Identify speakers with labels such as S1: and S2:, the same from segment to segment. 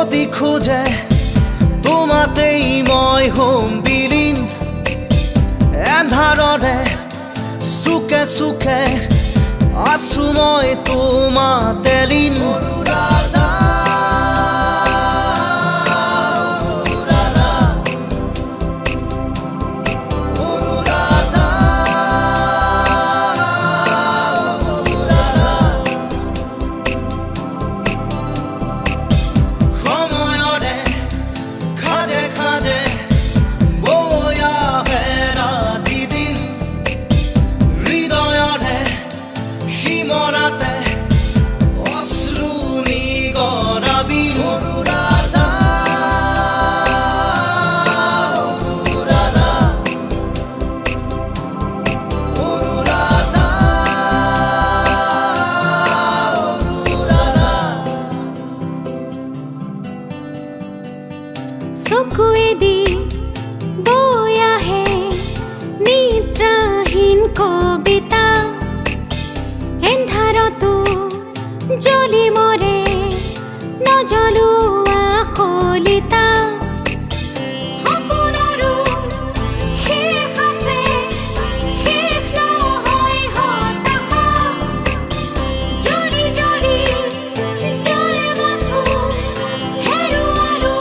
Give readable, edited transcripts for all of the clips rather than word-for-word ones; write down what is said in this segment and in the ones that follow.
S1: অতি খোজে তোমাতেই মই হোম বিলীন এন্ধাৰৰে চুকে চুকে আছো মই তোমাতে লীন
S2: চকুৱেদি বৈ আহে নিদ্ৰাহীন কবিতা এন্ধাৰতো জ্বলি মৰে নজ্বলোৱা শলিতা সপোনৰো শেষ আছে শেষ নহয় হতাশা জ্বলি জ্বলি জ্বলে মাথো হেৰুৱালো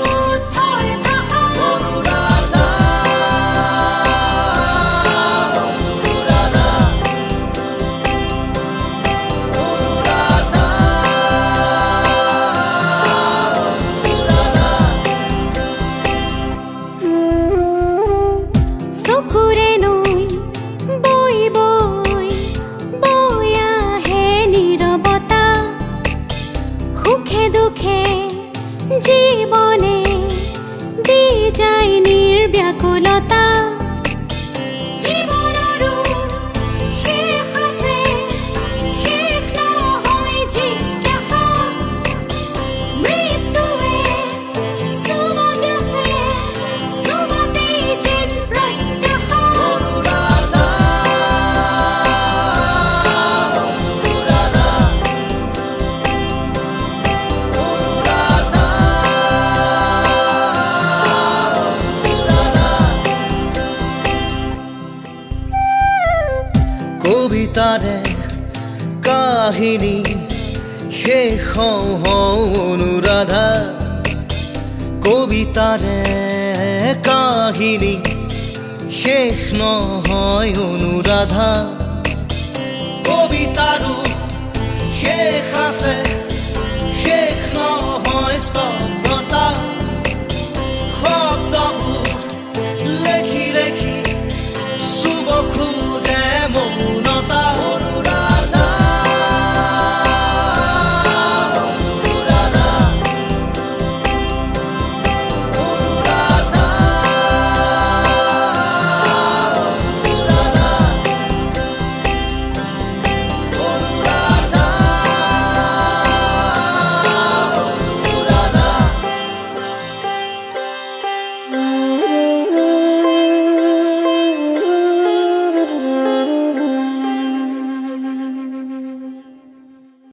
S2: চকুৰে নৈ বৈ বৈ বৈ আহে নীৰৱতা সুখে দুখে জীৱনে দি যায় নিৰ্ব্যাকুলতা জীৱনৰো শেষ আছে শেষ নহয় জিজ্ঞাসা মৃত্যুৱে চুমজ আছে চুমতেই যেন
S1: কবিতাৰে কাহিনী শেষ হওঁ অনুৰাধা কবিতাৰে কাহিনী শেষ নহয় অনুৰাধা কবিতাৰো শেষ আছে